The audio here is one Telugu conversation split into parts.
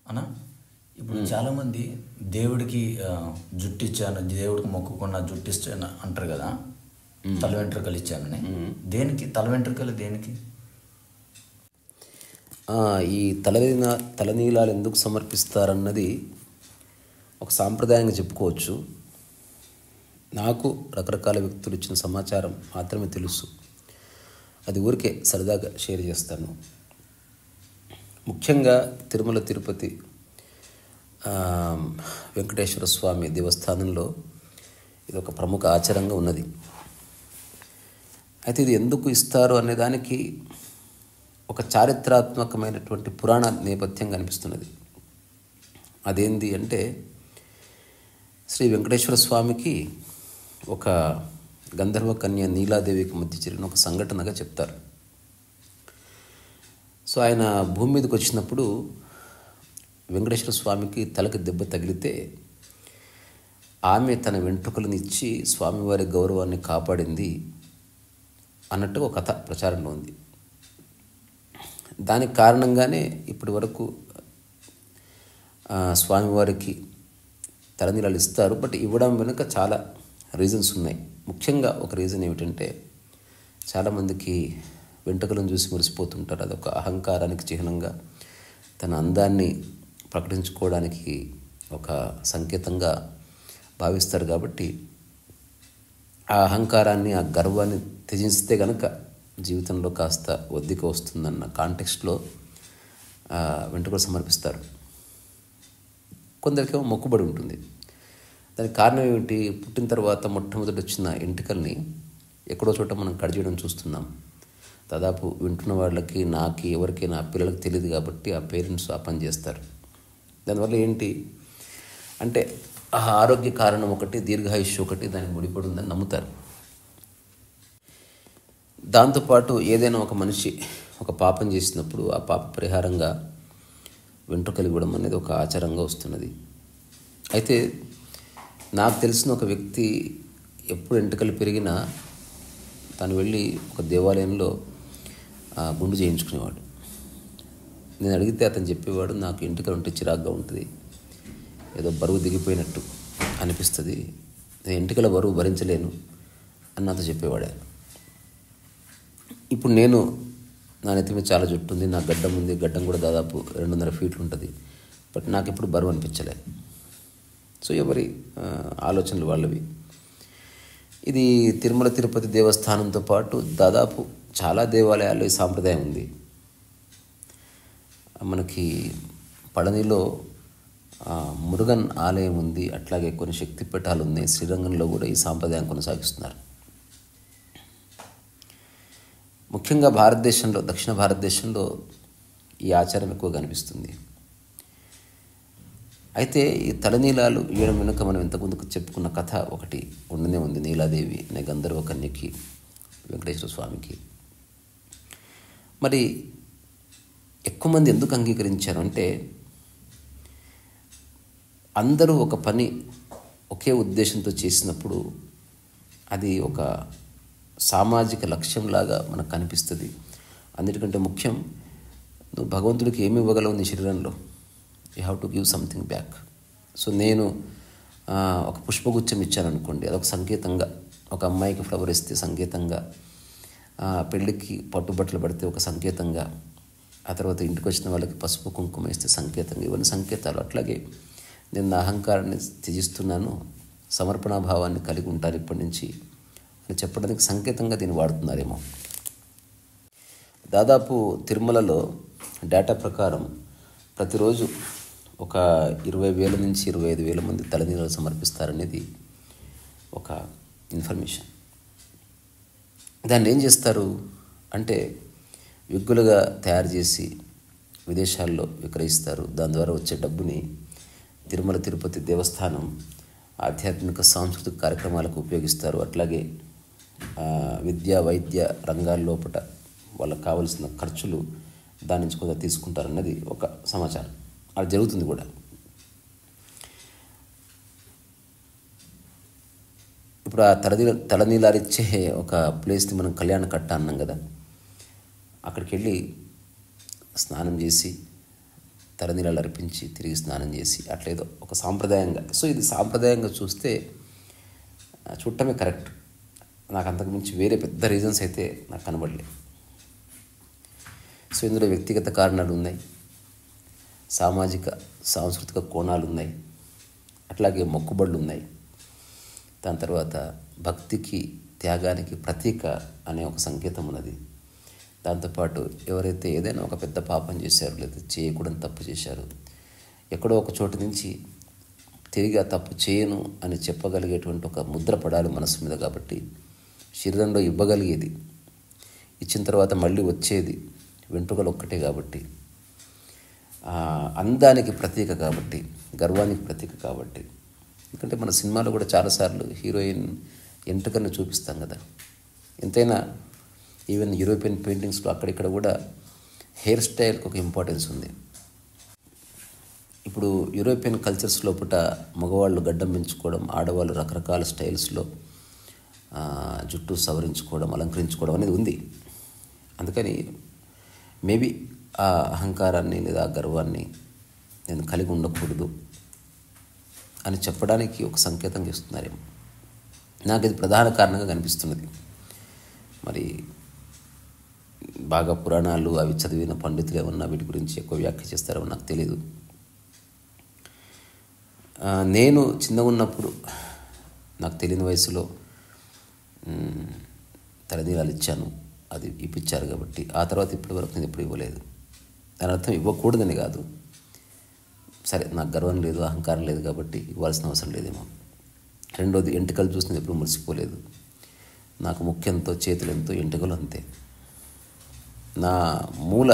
అన్న ఇప్పుడు చాలామంది దేవుడికి జుట్టు ఇచ్చాను, దేవుడికి మొక్కుకున్న జుట్టు ఇచ్చాను అంటారు కదా, తల వెంట్రుకలు ఇచ్చానని. దేనికి తల వెంట్రుకలు దేనికి? ఈ తలనీలాలు ఎందుకు సమర్పిస్తారన్నది ఒక సాంప్రదాయంగా చెప్పుకోవచ్చు. నాకు రకరకాల వ్యక్తులు ఇచ్చిన సమాచారం మాత్రమే తెలుసు. అది ఊరికే సరదాగా షేర్ చేస్తాను. ముఖ్యంగా తిరుమల తిరుపతి వెంకటేశ్వర స్వామి దేవస్థానంలో ఇది ఒక ప్రముఖ ఆచారంగా ఉన్నది. అయితే ఇది ఎందుకు ఇస్తారు అనే దానికి ఒక చారిత్రాత్మకమైనటువంటి పురాణ నేపథ్యం కనిపిస్తున్నది. అదేంటి అంటే, శ్రీ వెంకటేశ్వర స్వామికి ఒక గంధర్వ కన్య నీలాదేవికి మధ్య జరిగిన ఒక సంఘటనగా చెప్తారు. సో ఆయన భూమి మీదకి వచ్చినప్పుడు వెంకటేశ్వర స్వామికి తలకి దెబ్బ తగిలితే ఆమె తన వెంట్రుకలను ఇచ్చి స్వామివారి గౌరవాన్ని కాపాడింది అన్నట్టు ఒక కథ ప్రచారంలో ఉంది. దానికి కారణంగానే ఇప్పటి వరకు స్వామివారికి తలనీలాలు ఇస్తారు. బట్ ఇవ్వడం వెనుక చాలా రీజన్స్ ఉన్నాయి. ముఖ్యంగా ఒక రీజన్ ఏమిటంటే, చాలామందికి వెంట్రుకలను చూసి మురిసిపోతుంటారు. అదొక అహంకారానికి చిహ్నంగా, తన అందాన్ని ప్రకటించుకోవడానికి ఒక సంకేతంగా భావిస్తారు. కాబట్టి ఆ అహంకారాన్ని, ఆ గర్వాన్ని త్యజిస్తే కనుక జీవితంలో కాస్త ఒద్దిక వస్తుందన్న కాంటెక్స్ట్లో వెంట్రుకలు సమర్పిస్తారు. కొందరికేమో మొక్కుబడి ఉంటుంది. దానికి కారణం ఏమిటి? పుట్టిన తర్వాత మొట్టమొదటి వచ్చిన ఎంట్రుకల్ని ఎక్కడో చోట మనం కట్ చేయడం చూస్తున్నాం. దాదాపు వింటున్న వాళ్ళకి, నాకు, ఎవరికి, నా పిల్లలకి తెలియదు కాబట్టి ఆ పేరెంట్స్ ఆ పని చేస్తారు. దానివల్ల ఏంటి అంటే, ఆ ఆరోగ్య కారణం ఒకటి, దీర్ఘాయుష్షు ఒకటి దానికి ముడిపడి ఉందని నమ్ముతారు. దాంతోపాటు ఏదైనా ఒక మనిషి ఒక పాపం చేసినప్పుడు ఆ పాప పరిహారంగా వెంట్రుకలు ఇవ్వడం అనేది ఒక ఆచారంగా వస్తున్నది. అయితే నాకు తెలిసిన ఒక వ్యక్తి ఎప్పుడు వెంట్రుకలు పెరిగినా తను వెళ్ళి ఒక దేవాలయంలో గుండు చేయించుకునేవాడు. నేను అడిగితే అతను చెప్పేవాడు, నాకు వెంట్రుకలు ఉంటే చిరాగ్గా ఉంటుంది, ఏదో బరువు దిగిపోయినట్టు అనిపిస్తుంది, నేను వెంట్రుకల బరువు భరించలేను అని నాతో చెప్పేవాడు. ఇప్పుడు నా నెత్తి మీద చాలా జుట్టు ఉంది, నా గడ్డం ఉంది, గడ్డం కూడా దాదాపు 200 ఫీట్లు ఉంటుంది. బట్ నాకు ఎప్పుడు బరువు అనిపించలేదు. సో ఎవరి ఆలోచనలు వాళ్ళవి. ఇది తిరుమల తిరుపతి దేవస్థానంతో పాటు దాదాపు చాలా దేవాలయాల్లో ఈ సాంప్రదాయం ఉంది. మనకి పళనిలో మురుగన్ ఆలయం ఉంది, అట్లాగే కొన్ని శక్తిపీఠాలు ఉన్నాయి. శ్రీరంగంలో కూడా ఈ సాంప్రదాయం కొనసాగిస్తున్నారు. ముఖ్యంగా భారతదేశంలో, దక్షిణ భారతదేశంలో ఈ ఆచారం ఎక్కువ కనిపిస్తుంది. అయితే ఈ తలనీలాలు ఇవ్వడం వెనుక మనం ఇంతకుముందుకు చెప్పుకున్న కథ ఒకటి ఉండనే ఉంది. నీలాదేవి అనే గంధర్వ కన్యకి వెంకటేశ్వర స్వామికి. మరి ఎక్కువ మంది ఎందుకు అంగీకరించారు అంటే, అందరూ ఒక పని ఒకే ఉద్దేశంతో చేసినప్పుడు అది ఒక సామాజిక లక్ష్యంలాగా మనకు కనిపిస్తుంది. అన్నిటికంటే ముఖ్యం, నువ్వు భగవంతుడికి ఏమి ఇవ్వగలవు నీ శరీరంలో? You have to give something back. So నేను ఒక పుష్పగుచ్చం ఇచ్చాను అనుకోండి, అదొక సంకేతంగా. ఒక అమ్మాయికి ఫ్లవర్ ఇస్తే సంకేతంగా, పెళ్ళికి పట్టుబట్టలు పడితే ఒక సంకేతంగా, ఆ తర్వాత ఇంటికి వచ్చిన వాళ్ళకి పసుపు కుంకుమ ఇస్తే సంకేతంగా. ఇవన్నీ సంకేతాలు. అట్లాగే నేను నా అహంకారాన్ని త్యజిస్తున్నాను, సమర్పణాభావాన్ని కలిగి ఉంటాను ఇప్పటి నుంచి అని చెప్పడానికి సంకేతంగా దీన్ని వాడుతున్నారేమో. దాదాపు తిరుమలలో డేటా ప్రకారం ప్రతిరోజు ఒక 20,000 నుంచి 25,000 మంది తలనీలాలు సమర్పిస్తారనేది ఒక ఇన్ఫర్మేషన్. దాన్ని ఏం చేస్తారు అంటే, విగ్గులుగా తయారు చేసి విదేశాల్లో విక్రయిస్తారు. దాని ద్వారా వచ్చే డబ్బుని తిరుమల తిరుపతి దేవస్థానం ఆధ్యాత్మిక సాంస్కృతిక కార్యక్రమాలకు ఉపయోగిస్తారు. అట్లాగే విద్యా వైద్య రంగాల లోపల వాళ్ళకు కావలసిన ఖర్చులు దాని నుంచి కొంత తీసుకుంటారన్నది ఒక సమాచారం. అది జరుగుతుంది కూడా. ఇప్పుడు ఆ తలనీలాలు ఇచ్చే ఒక ప్లేస్ని మనం కళ్యాణ కట్ట అన్నాం కదా, అక్కడికి వెళ్ళి స్నానం చేసి తలనీళ్ళు అర్పించి తిరిగి స్నానం చేసి అట్లేదో ఒక సాంప్రదాయంగా. సో ఇది సాంప్రదాయంగా చూస్తే చూడటమే కరెక్ట్. నాకు అంతకుమించి వేరే పెద్ద రీజన్స్ అయితే నాకు కనబడలేదు. సో ఇందులో వ్యక్తిగత కారణాలు ఉన్నాయి, సామాజిక సాంస్కృతిక కోణాలు ఉన్నాయి, అట్లాగే మొక్కుబడులు ఉన్నాయి. దాని తర్వాత భక్తికి త్యాగానికి ప్రతీక అనే ఒక సంకేతం ఉన్నది. దాంతోపాటు ఎవరైతే ఏదైనా ఒక పెద్ద పాపం చేశారో లేదా చేయకూడని తప్పు చేశారో ఎక్కడో ఒక చోటు నుంచి తిరిగి ఆ తప్పు చేయను అని చెప్పగలిగేటువంటి ఒక ముద్ర పడాలి మనసు మీద. కాబట్టి శరీరంలో ఇవ్వగలిగేది, ఇచ్చిన తర్వాత మళ్ళీ వచ్చేది వెంట్రుకలు ఒక్కటే కాబట్టి, అందానికి ప్రతీక కాబట్టి, గర్వానికి ప్రతీక కాబట్టి. ఎందుకంటే మన సినిమాలో కూడా చాలాసార్లు హీరోయిన్ ఎంట్రుకలను చూపిస్తాం కదా. ఎంతైనా ఈవెన్ యూరోపియన్ పెయింటింగ్స్లో అక్కడిక్కడ కూడా హెయిర్ స్టైల్కి ఒక ఇంపార్టెన్స్ ఉంది. ఇప్పుడు యూరోపియన్ కల్చర్స్ లోపల మగవాళ్ళు గడ్డం పెంచుకోవడం, ఆడవాళ్ళు రకరకాల స్టైల్స్లో జుట్టు సవరించుకోవడం, అలంకరించుకోవడం అనేది ఉంది. అందుకని మేబీ ఆ అహంకారాన్ని లేదా ఆ గర్వాన్ని నేను కలిగి ఉండకూడదు అని చెప్పడానికి ఒక సంకేతం చేస్తున్నారేమో. నాకు ఇది ప్రధాన కారణంగా కనిపిస్తున్నది. మరి బాగా పురాణాలు అవి చదివిన పండితులు ఏమన్నా వీటి గురించి ఎక్కువ వ్యాఖ్య చేస్తారో నాకు తెలియదు. నేను చిన్నగా ఉన్నప్పుడు నాకు తెలియని వయసులో తలనీలాలు ఇచ్చాను, అది ఇప్పించారు కాబట్టి. ఆ తర్వాత ఇప్పటి వరకు నేను ఎప్పుడు ఇవ్వలేదు. దాని అర్థం ఇవ్వకూడదని కాదు, సరే నాకు గర్వం లేదు, అహంకారం లేదు కాబట్టి ఇవ్వాల్సిన అవసరం లేదేమో. రెండోది, ఎంటుకలు చూసి నేను ఎప్పుడు మురిసిపోలేదు. నాకు ముఖ్యంతో చేతులెంతో ఎంటుకలు అంతే. నా మూల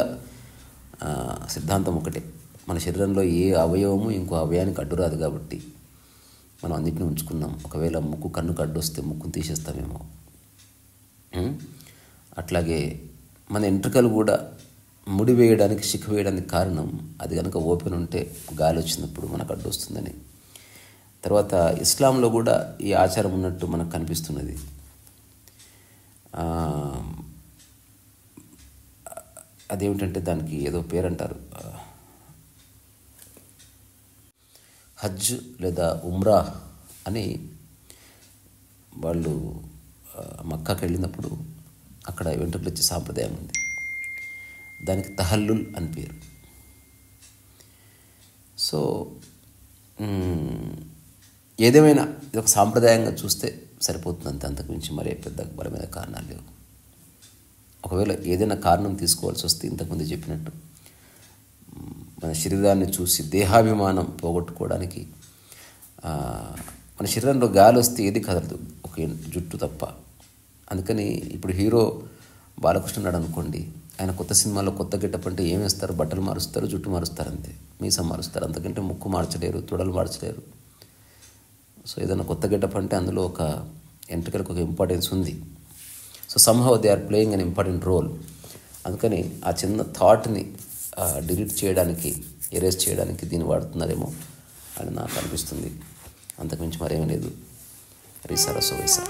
సిద్ధాంతం ఒకటే, మన శరీరంలో ఏ అవయవము ఇంకో అవయవానికి అడ్డురాదు కాబట్టి మనం అన్నింటినీ ఉంచుకున్నాం. ఒకవేళ ముక్కు కన్నుకు అడ్డు వస్తే ముక్కును తీసేస్తామేమో. అట్లాగే మన ఎంట్రుకలు కూడా ముడి వేయడానికి, శిఖ వేయడానికి కారణం అది కనుక ఓపెన్ ఉంటే గాలి వచ్చినప్పుడు మనకు అడ్డు వస్తుందని. తర్వాత ఇస్లాంలో కూడా ఈ ఆచారం ఉన్నట్టు మనకు కనిపిస్తున్నది. అదేమిటంటే దానికి ఏదో పేరు అంటారు, హజ్ లేదా ఉమ్రా అని. వాళ్ళు మక్కాకి వెళ్ళినప్పుడు అక్కడ వెంట్రుకలు ఇచ్చే సాంప్రదాయం ఉంది. దానికి తహల్లుల్ అని పేరు. సో ఏదేమైనా ఇది ఒక సాంప్రదాయంగా చూస్తే సరిపోతుంది అంతే, అంతకుమించి మరే పెద్ద బలమైన కారణాలు లేవు. ఒకవేళ ఏదైనా కారణం తీసుకోవాల్సి వస్తే ఇంతకుముందు చెప్పినట్టు మన శరీరాన్ని చూసి దేహాభిమానం పోగొట్టుకోవడానికి, మన శరీరంలో గాలి వస్తే ఏది కదలదు, ఒక జుట్టు తప్ప. అందుకని ఇప్పుడు హీరో బాలకృష్ణ ఉన్నాడు అనుకోండి, ఆయన కొత్త సినిమాలో కొత్త గెటప్ అంటే ఏం వేస్తారు, బట్టలు మారుస్తారు, జుట్టు మారుస్తారు, అంతే, మీసం మారుస్తారు. అంతకంటే ముక్కు మార్చలేరు, తొడలు మార్చలేరు. సో ఏదైనా కొత్త గెటప్ అంటే అందులో ఒక ఎంట్రుకలకు ఒక ఇంపార్టెన్స్ ఉంది. So somehow they are playing an important role. అందుకని ఆ చిన్న థాట్ని డిలీట్ చేయడానికి, ఎరేజ్ చేయడానికి దీన్ని వాడుతున్నారేమో అని నాకు అనిపిస్తుంది. అంతకుమించి మరేమీ లేదు. రీసా రసో వైసా.